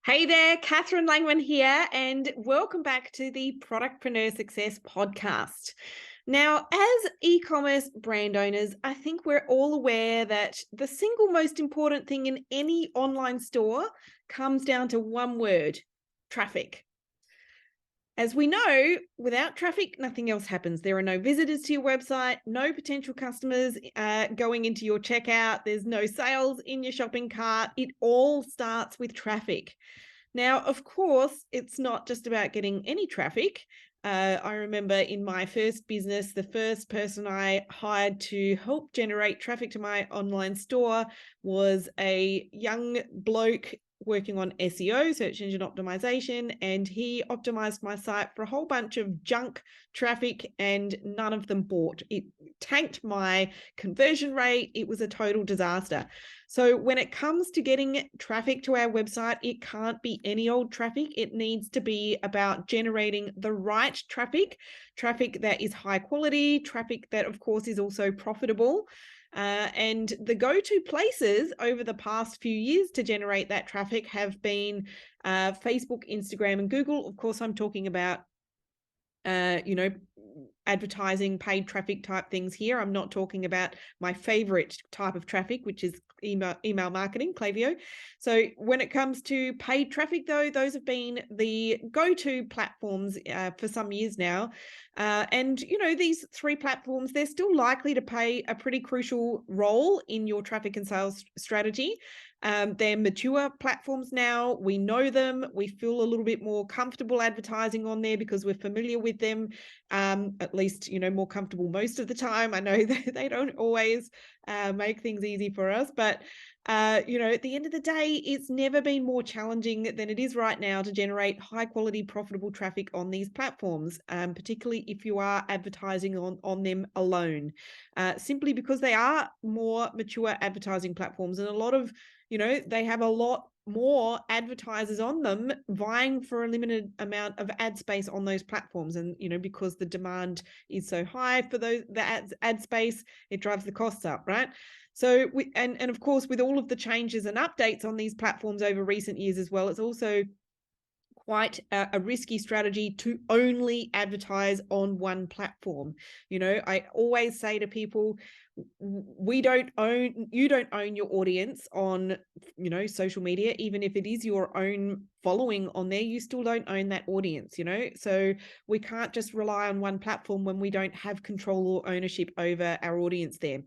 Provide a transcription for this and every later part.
Hey there, Catherine Langman here, and welcome back to the Productpreneur Success podcast. Now, as e-commerce brand owners, I think we're all aware that the single most important thing in any online store comes down to one word: traffic. As we know, without traffic, nothing else happens. There are no visitors to your website, no potential customers going into your checkout, there's no sales in your shopping cart. It all starts with traffic. Now, of course, it's not just about getting any traffic. I remember in my first business, the first person I hired to help generate traffic to my online store was a young bloke working on SEO, search engine optimization, and he optimized my site for a whole bunch of junk traffic and none of them bought. It tanked my conversion rate. It was a total disaster. So when it comes to getting traffic to our website, it can't be any old traffic. It needs to be about generating the right traffic that is high quality, traffic that of course is also profitable. And the go-to places over the past few years to generate that traffic have been Facebook, Instagram, and Google. Of course, I'm talking about advertising, paid traffic type things here. I'm not talking about my favorite type of traffic, which is email marketing, Klaviyo. So when it comes to paid traffic, though, those have been the go-to platforms for some years now. And, these three platforms, they're still likely to play a pretty crucial role in your traffic and sales strategy. They're mature platforms now. We know them. We feel a little bit more comfortable advertising on there because we're familiar with them, at least, more comfortable most of the time. I know that they don't always make things easy for us, but at the end of the day, it's never been more challenging than it is right now to generate high quality, profitable traffic on these platforms, particularly if you are advertising on them alone, simply because they are more mature advertising platforms, and a lot of they have a lot more advertisers on them vying for a limited amount of ad space on those platforms. And, because the demand is so high for the ad space, it drives the costs up, right? So, and of course, with all of the changes and updates on these platforms over recent years as well, it's also quite a risky strategy to only advertise on one platform. I always say to people, you don't own your audience on, social media. Even if it is your own following on there, you still don't own that audience, so we can't just rely on one platform when we don't have control or ownership over our audience there.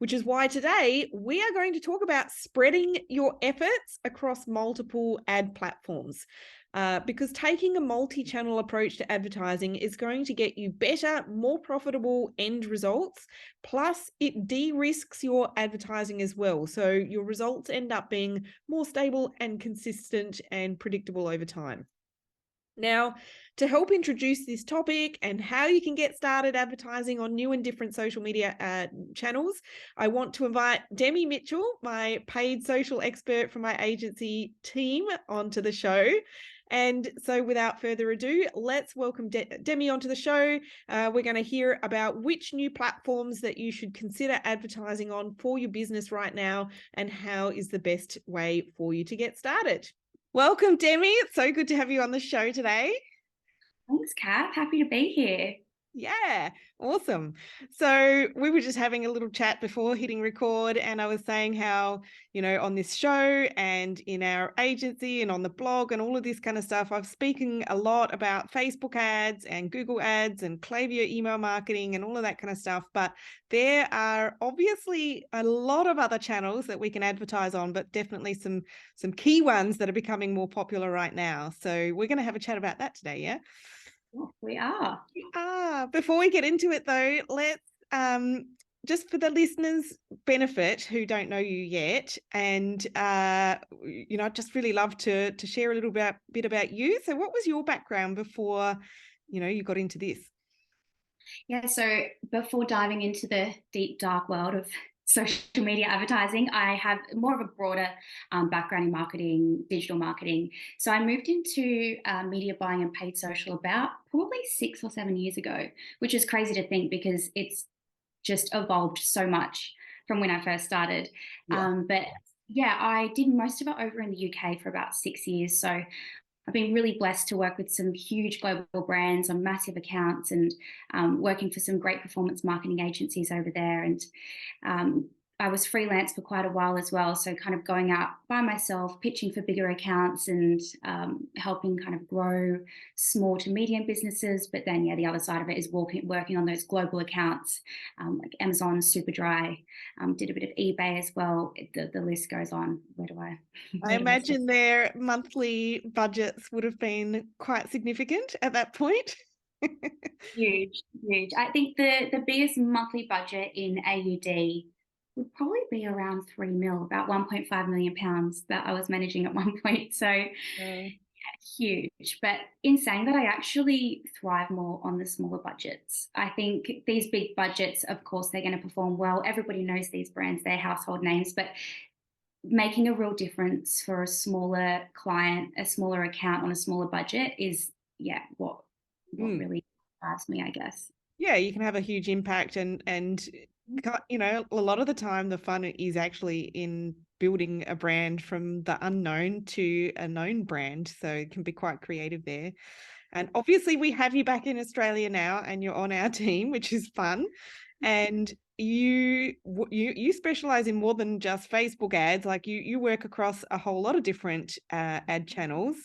Which is why today we are going to talk about spreading your efforts across multiple ad platforms. Because taking a multi-channel approach to advertising is going to get you better, more profitable end results. Plus, it de-risks your advertising as well. So your results end up being more stable and consistent and predictable over time. Now, to help introduce this topic and how you can get started advertising on new and different social media channels, I want to invite Demi Mitchell, my paid social expert from my agency team, onto the show. And so without further ado, let's welcome Demi onto the show. We're going to hear about which new platforms that you should consider advertising on for your business right now and how is the best way for you to get started. Welcome, Demi. It's so good to have you on the show today. Thanks, Kat. Happy to be here. Yeah, awesome. So we were just having a little chat before hitting record, and I was saying how, on this show and in our agency and on the blog and all of this kind of stuff, I've speaking a lot about Facebook ads and Google ads and Klaviyo email marketing and all of that kind of stuff. But there are obviously a lot of other channels that we can advertise on, but definitely some key ones that are becoming more popular right now. So we're going to have a chat about that today, yeah? Oh, we are. Before we get into it, though, let's just for the listeners' benefit who don't know you yet, and I'd just really love to share a little bit about you. So, what was your background before you got into this? Yeah, so before diving into the deep, dark world of social media advertising, I have more of a broader background in marketing, digital marketing. So I moved into media buying and paid social about probably 6 or 7 years ago, which is crazy to think because it's just evolved so much from when I first started. Yeah. But Yeah, I did most of it over in the UK for about 6 years. So I've been really blessed to work with some huge global brands on massive accounts and working for some great performance marketing agencies over there. And um, I was freelance for quite a while as well. So kind of going out by myself, pitching for bigger accounts and helping kind of grow small to medium businesses. But then, yeah, the other side of it is working on those global accounts like Amazon, Superdry, did a bit of eBay as well. The list goes on. I Where do I start? imagine their monthly budgets would have been quite significant at that point. Huge, huge. I think the biggest monthly budget in AUD would probably be around 3 mil, about 1.5 million pounds that I was managing at one point. So Uh, huge. But in saying that, I actually thrive more on the smaller budgets. I think these big budgets, of course, they're going to perform well. Everybody knows these brands, they're household names, but making a real difference for a smaller client, a smaller account on a smaller budget is, yeah, what mm. really drives me, I guess. Yeah, you can have a huge impact, and you know, a lot of the time the fun is actually in building a brand from the unknown to a known brand, so it can be quite creative there. And obviously we have you back in Australia now and you're on our team, which is fun. And you specialize in more than just Facebook ads. Like you work across a whole lot of different ad channels.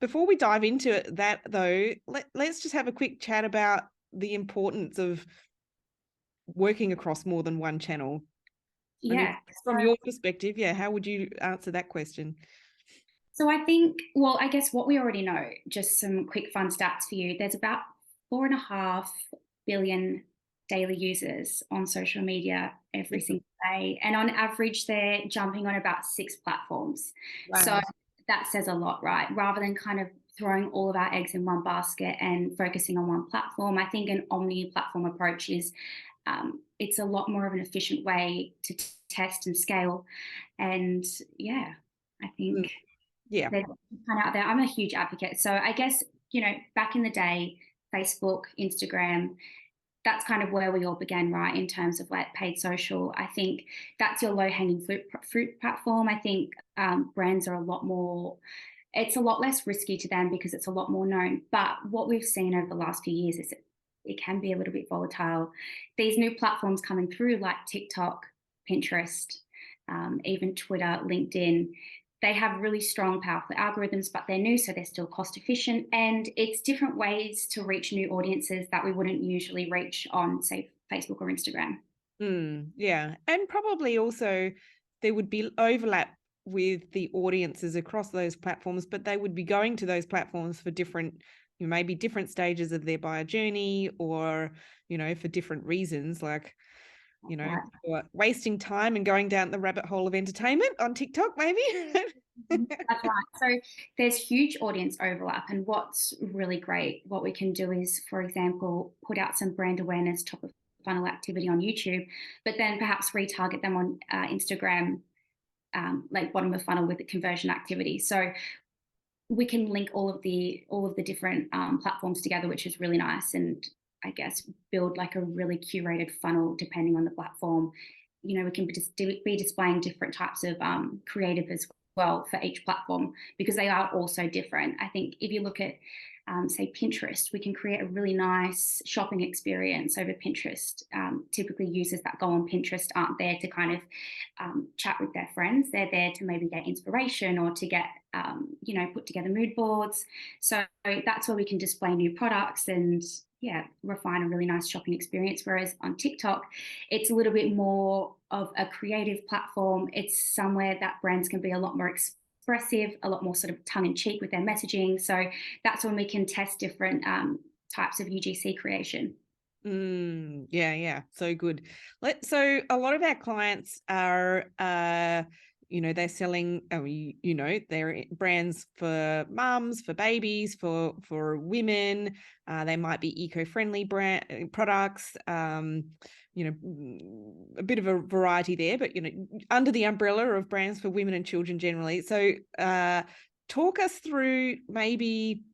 Before we dive into that though, let's just have a quick chat about the importance of working across more than one channel. I mean, Yeah. from your perspective, yeah, how would you answer that question? So I think, well, I guess what we already know, just some quick fun stats for you. There's about 4.5 billion daily users on social media every single day. And on average, they're jumping on about 6 platforms. So Wow. that says a lot, right? Rather than kind of throwing all of our eggs in one basket and focusing on one platform, I think an omni-platform approach is it's a lot more of an efficient way to test and scale. And yeah, I Mm, think yeah. there's kind of out there. I'm a huge advocate. So I guess, back in the day, Facebook, Instagram, that's kind of where we all began, right? In terms of like paid social. I think that's your low hanging fruit platform. I think brands are a lot more, it's a lot less risky to them because it's a lot more known. But what we've seen over the last few years is it can be a little bit volatile. These new platforms coming through, like TikTok, Pinterest, even Twitter, LinkedIn, they have really strong, powerful algorithms, but they're new, so they're still cost efficient. And it's different ways to reach new audiences that we wouldn't usually reach on, say, Facebook or Instagram. Yeah. And probably also there would be overlap with the audiences across those platforms, but they would be going to those platforms for different, maybe different stages of their buyer journey or, for different reasons, like, Right. or wasting time and going down the rabbit hole of entertainment on TikTok, maybe. That's right. So there's huge audience overlap. And what's really great, what we can do is, for example, put out some brand awareness, top of funnel activity on YouTube, but then perhaps retarget them on Instagram, like bottom of funnel with the conversion activity. So we can link all of the different platforms together, which is really nice, and I guess build like a really curated funnel depending on the platform. We can be displaying different types of creative as well for each platform because they are also different. I think if you look at say Pinterest, we can create a really nice shopping experience over Pinterest. Typically, users that go on Pinterest aren't there to kind of chat with their friends. They're there to maybe get inspiration or to get, put together mood boards. So that's where we can display new products and, yeah, refine a really nice shopping experience. Whereas on TikTok, it's a little bit more of a creative platform. It's somewhere that brands can be a lot more expressive, a lot more sort of tongue in cheek with their messaging. So that's when we can test different types of UGC creation. Yeah, so good. So a lot of our clients are they're selling they're brands for mums, for babies, for women. They might be eco-friendly brand products, a bit of a variety there, but under the umbrella of brands for women and children generally. So talk us through maybe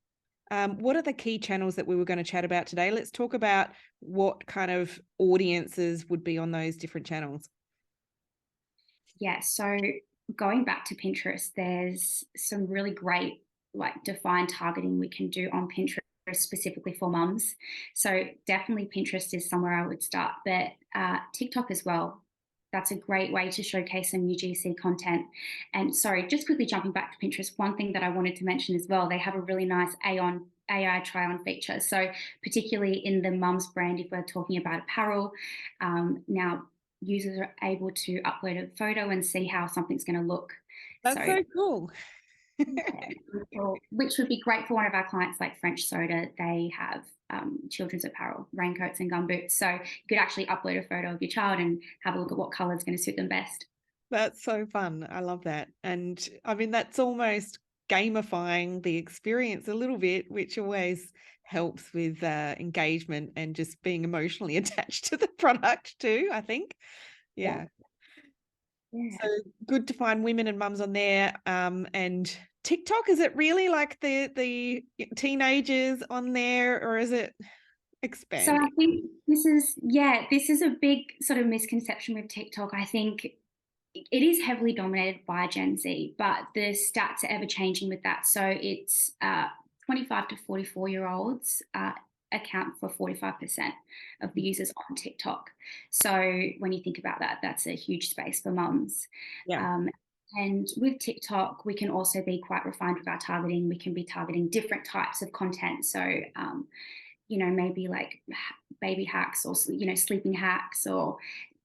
what are the key channels that we were going to chat about today? Let's talk about what kind of audiences would be on those different channels. Yeah, so going back to Pinterest, there's some really great, like, defined targeting we can do on Pinterest specifically for mums. So definitely Pinterest is somewhere I would start, but TikTok as well. That's a great way to showcase some UGC content. And sorry, just quickly jumping back to Pinterest, one thing that I wanted to mention as well, they have a really nice AI try on feature. So particularly in the mums brand, if we're talking about apparel, now users are able to upload a photo and see how something's going to look. That's So, so cool. yeah, which would be great for one of our clients like French Soda. They have children's apparel, raincoats and gumboots. So you could actually upload a photo of your child and have a look at what color is going to suit them best. That's so fun. I love that. And I mean, that's almost gamifying the experience a little bit, which always helps with engagement and just being emotionally attached to the product too, I think. Yeah. Yeah. Yeah. So good to find women and mums on there. And TikTok, is it really like the teenagers on there, or is it So I expanding? think this is a big sort of misconception with TikTok. I think it is heavily dominated by Gen Z, but the stats are ever changing with that. So it's 25 to 44-year-olds account for 45% of the users on TikTok. So when you think about that, that's a huge space for mums. Yeah. Um, and with TikTok, we can also be quite refined with our targeting. We can be targeting different types of content. So maybe like baby hacks or, sleeping hacks or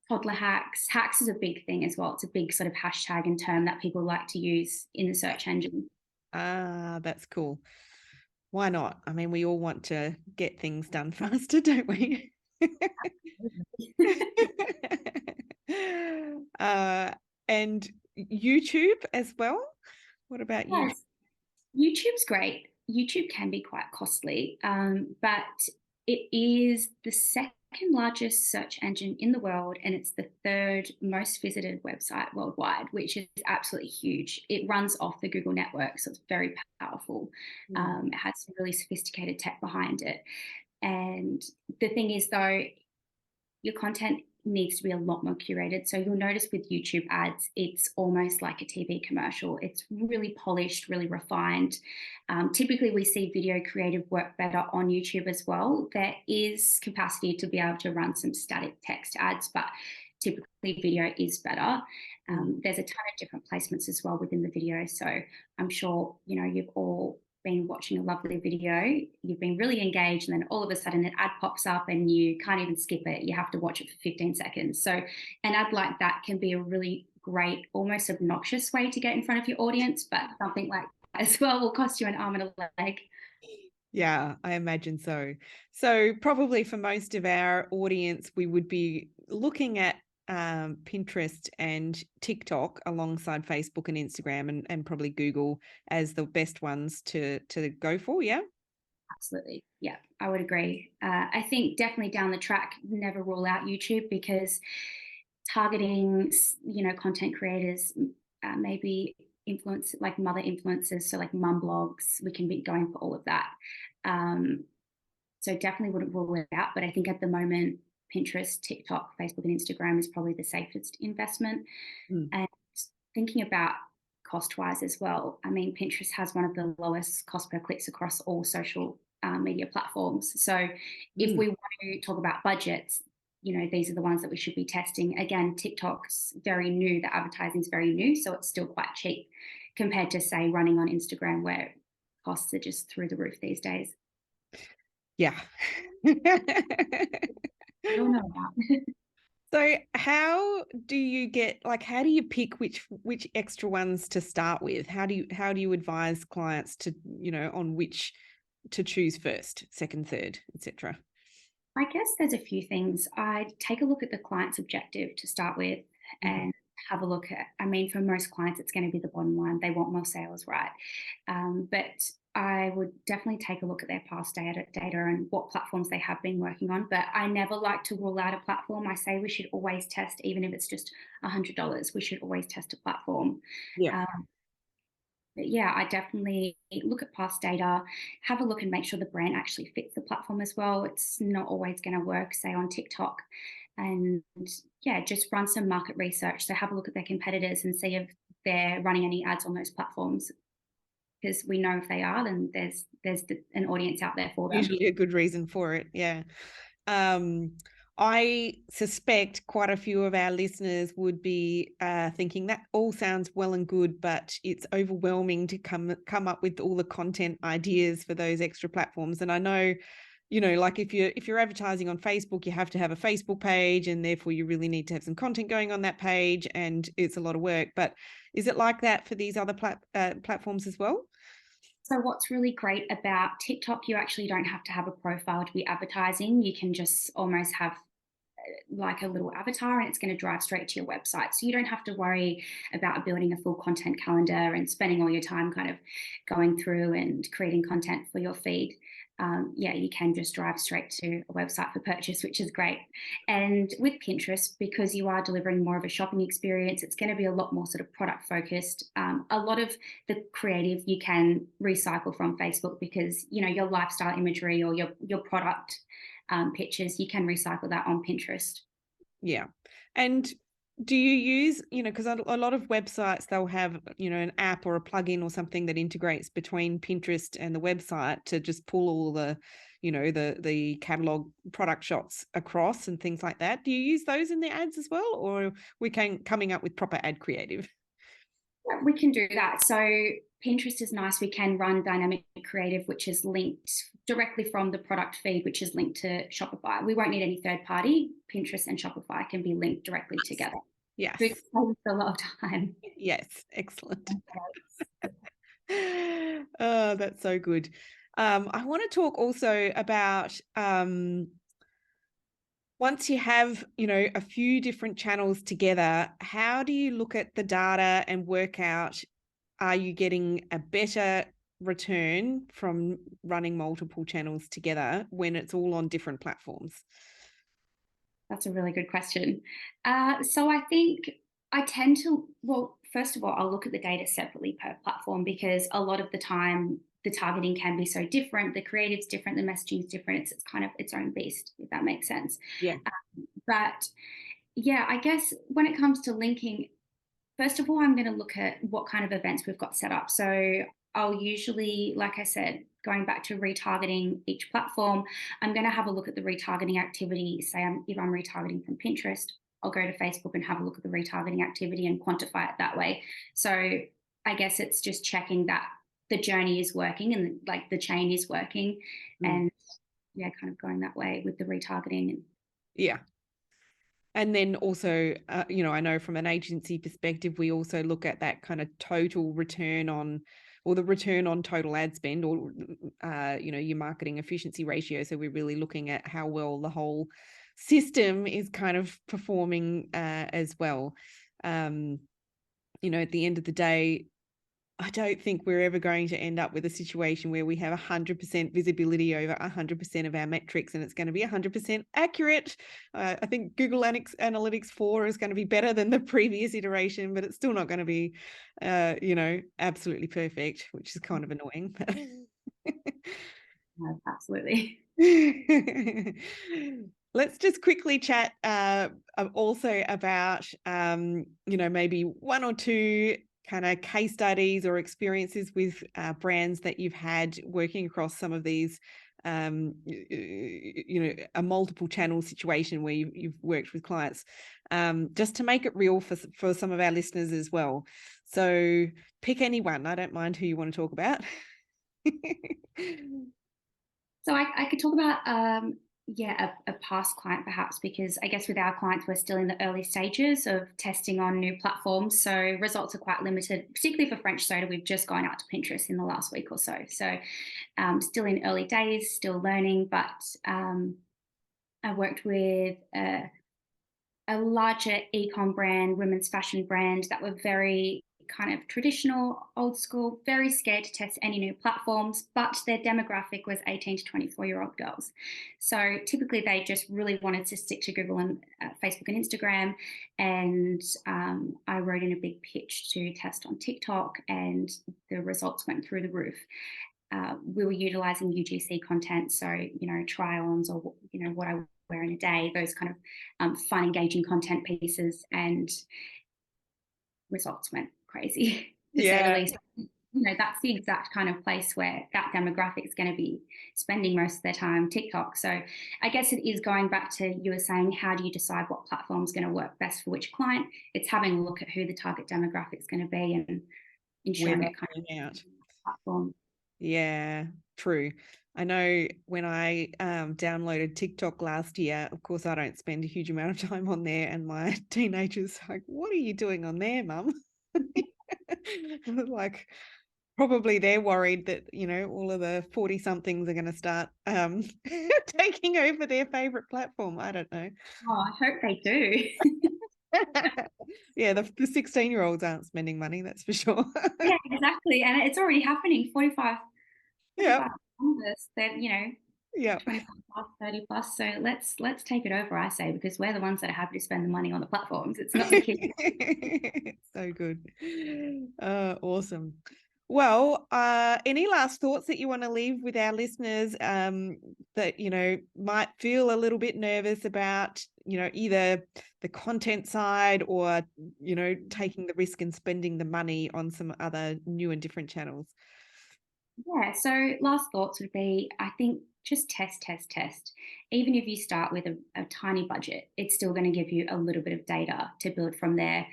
toddler hacks. Hacks is a big thing as well. It's a big sort of hashtag and term that people like to use in the search engine. Ah, that's cool. Why not? I mean, we all want to get things done faster, don't we? uh, and YouTube as well. What about YouTube? Yes, YouTube's great. YouTube can be quite costly, but it is the second largest search engine in the world, and it's the third most visited website worldwide, which is absolutely huge. It runs off the Google network, so it's very powerful. Mm. It has some really sophisticated tech behind it. And the thing is, though, your content needs to be a lot more curated. So you'll notice with YouTube ads, it's almost like a TV commercial. It's really polished, really refined. Typically, we see video creative work better on YouTube as well. There is capacity to be able to run some static text ads, but typically video is better. There's a ton of different placements as well within the video. So I'm sure, you've all been watching a lovely video, you've been really engaged, and then all of a sudden an ad pops up and you can't even skip it. You have to watch it for 15 seconds. So an ad like that can be a really great, almost obnoxious way to get in front of your audience, but something like that as well will cost you an arm and a leg. Yeah, I imagine so. So probably for most of our audience, we would be looking at Pinterest and TikTok alongside Facebook and Instagram and probably Google as the best ones to go for. Yeah. Absolutely. Yeah, I would agree. I think definitely down the track, never rule out YouTube, because targeting, content creators, maybe influence like mother influencers, so like mum blogs, we can be going for all of that. So definitely wouldn't rule it out, but I think at the moment, Pinterest, TikTok, Facebook, and Instagram is probably the safest investment. Mm. And thinking about cost wise as well, I mean, Pinterest has one of the lowest cost per clicks across all social media platforms. So if we want to talk about budgets, these are the ones that we should be testing. Again, TikTok's very new, the advertising is very new, so it's still quite cheap compared to, say, running on Instagram, where costs are just through the roof these days. Yeah. I don't know about. So how do you how do you pick which extra ones to start with? How do you advise clients to, on which to choose first, second, third, etc.? I guess there's a few things. I'd take a look at the client's objective to start with and have a look at, I mean, for most clients, it's going to be the bottom line. They want more sales, right? But I would definitely take a look at their past data and what platforms they have been working on. But I never like to rule out a platform. I say we should always test, even if it's just $100, we should always test a platform. Yeah. But yeah, I definitely look at past data, have a look and make sure the brand actually fits the platform as well. It's not always going to work, say, on TikTok. And yeah, just run some market research. So have a look at their competitors and see if they're running any ads on those platforms, because we know if they are, then there's an audience out there for them. Usually a good reason for it. Yeah. Um, I suspect quite a few of our listeners would be thinking that all sounds well and good, but it's overwhelming to come up with all the content ideas for those extra platforms. And I know, like if you're advertising on Facebook, you have to have a Facebook page, and therefore you really need to have some content going on that page, and it's a lot of work. But is it like that for these other platforms as well? So what's really great about TikTok, you actually don't have to have a profile to be advertising. You can just almost have like a little avatar, and it's going to drive straight to your website. So you don't have to worry about building a full content calendar and spending all your time kind of going through and creating content for your feed. Yeah, you can just drive straight to a website for purchase, which is great. And with Pinterest, because you are delivering more of a shopping experience, it's going to be a lot more sort of product focused. A lot of the creative you can recycle from Facebook, because your lifestyle imagery or your product pictures, you can recycle that on Pinterest. Yeah. And do you use, because a lot of websites, they'll have, an app or a plugin or something that integrates between Pinterest and the website to just pull all the, the catalog product shots across and things like that. Do you use those in the ads as well? Or coming up with proper ad creative? Yeah, we can do that. So Pinterest is nice. We can run dynamic creative, which is linked directly from the product feed, which is linked to Shopify. We won't need any third party. Pinterest and Shopify can be linked directly together. Yes. So it saves a lot of time. Yes. Excellent. Oh, that's so good. I want to talk also about once you have, a few different channels together, how do you look at the data and work out, are you getting a better return from running multiple channels together when it's all on different platforms? That's a really good question. So I think I tend to, well, first of all, I'll look at the data separately per platform, because a lot of the time the targeting can be so different, the creative's different, the messaging is different. It's kind of its own beast, if that makes sense. Yeah. But yeah, I guess when it comes to linking, first of all, I'm going to look at what kind of events we've got set up. So I'll usually, like I said, going back to retargeting each platform, I'm going to have a look at the retargeting activity. Say if I'm retargeting from Pinterest, I'll go to Facebook and have a look at the retargeting activity and quantify it that way. So I guess it's just checking that the journey is working and like the chain is working, and yeah, kind of going that way with the retargeting. Yeah. And then also, I know from an agency perspective, we also look at that kind of total return on, or the return on total ad spend, or, your marketing efficiency ratio. So we're really looking at how well the whole system is kind of performing as well. At the end of the day, I don't think we're ever going to end up with a situation where we have 100% visibility over 100% of our metrics, and it's going to be 100% accurate. I think Google Analytics 4 is going to be better than the previous iteration, but it's still not going to be, absolutely perfect, which is kind of annoying. No, absolutely. Let's just quickly chat also about, maybe one or two kind of case studies or experiences with brands that you've had working across some of these, a multiple channel situation where you've worked with clients, just to make it real for some of our listeners as well. So pick anyone. I don't mind who you want to talk about. So I could talk about a past client perhaps, because I guess with our clients we're still in the early stages of testing on new platforms, so results are quite limited, particularly for French soda. We've just gone out to Pinterest in the last week or so, still in early days, still learning. But I worked with a larger e-com brand, women's fashion brand, that were very kind of traditional, old school, very scared to test any new platforms, but their demographic was 18 to 24-year-old girls. So typically they just really wanted to stick to Google and Facebook and Instagram. And I wrote in a big pitch to test on TikTok, and the results went through the roof. We were utilizing UGC content, so try-ons, or what I wear in a day, those kind of fun, engaging content pieces, and results went crazy to say the Yeah. least. That's the exact kind of place where that demographic is going to be spending most of their time TikTok. So I guess it is going back to you were saying, how do you decide what platform is going to work best for which client? It's having a look at who the target demographic is going to be and Where ensuring they're it kind coming out. of platform. Yeah, true. I know when I downloaded TikTok last year, of course, I don't spend a huge amount of time on there, and my teenagers like, "What are you doing on there, Mum?" Like, probably they're worried that, all of the 40 somethings are going to start taking over their favorite platform. I don't know. Oh, I hope they do. Yeah, the 16-year-olds aren't spending money, that's for sure. Yeah, exactly. And it's already happening. 45, Yeah, 45 numbers that, yeah. 25 plus, 30 plus. So let's take it over, I say, because we're the ones that are happy to spend the money on the platforms. It's not the kids. So good. Awesome. Well, any last thoughts that you want to leave with our listeners that, might feel a little bit nervous about, either the content side or, taking the risk and spending the money on some other new and different channels? Yeah. So last thoughts would be, I think just test, test, test. Even if you start with a tiny budget, it's still going to give you a little bit of data to build from there.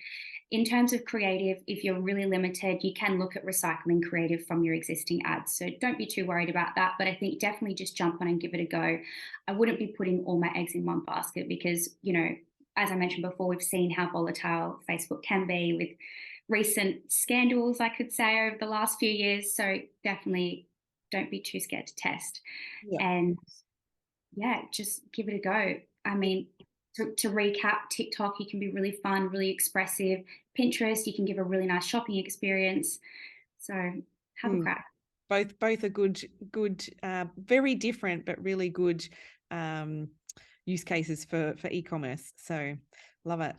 In terms of creative, if you're really limited, you can look at recycling creative from your existing ads. So don't be too worried about that. But I think definitely just jump on and give it a go. I wouldn't be putting all my eggs in one basket because, as I mentioned before, we've seen how volatile Facebook can be with recent scandals, I could say, over the last few years. So definitely don't be too scared to test. Yeah. And yeah, just give it a go. I mean, to recap, TikTok, you can be really fun, really expressive. Pinterest, you can give a really nice shopping experience. So have a Mm. crack. Both are good, very different, but really good use cases for e-commerce. So love it.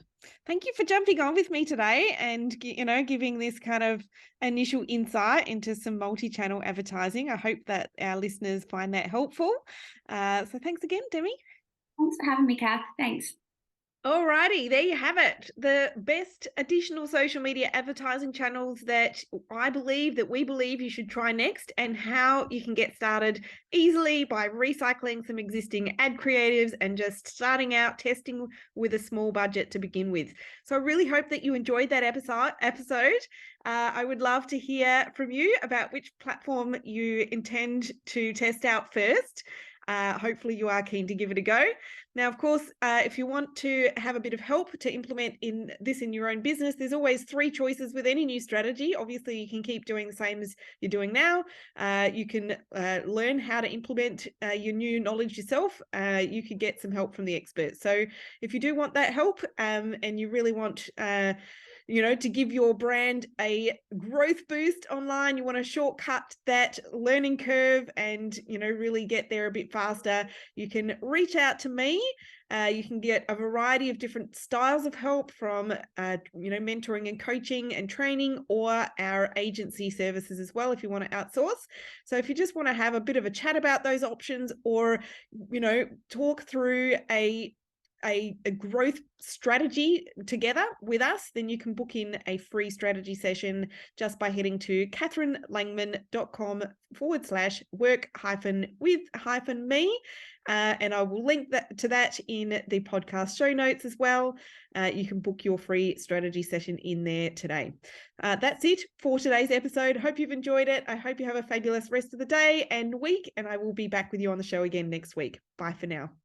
Thank you for jumping on with me today and, giving this kind of initial insight into some multi-channel advertising. I hope that our listeners find that helpful. So thanks again, Demi. Thanks for having me, Kath. Thanks. Alrighty, there you have it. The best additional social media advertising channels that we believe you should try next, and how you can get started easily by recycling some existing ad creatives and just starting out testing with a small budget to begin with. So I really hope that you enjoyed that episode. I would love to hear from you about which platform you intend to test out first. Hopefully you are keen to give it a go. Now, of course, if you want to have a bit of help to implement in your own business, there's always 3 choices with any new strategy. Obviously, you can keep doing the same as you're doing now. You can learn how to implement your new knowledge yourself. You could get some help from the experts. So if you do want that help and you really want to give your brand a growth boost online, you want to shortcut that learning curve and, really get there a bit faster, you can reach out to me. You can get a variety of different styles of help from, mentoring and coaching and training, or our agency services as well if you want to outsource. So if you just want to have a bit of a chat about those options, or, talk through a growth strategy together with us, then you can book in a free strategy session just by heading to katherinelangman.com/work-with-me. And I will link to that in the podcast show notes as well. You can book your free strategy session in there today. That's it for today's episode. Hope you've enjoyed it. I hope you have a fabulous rest of the day and week, and I will be back with you on the show again next week. Bye for now.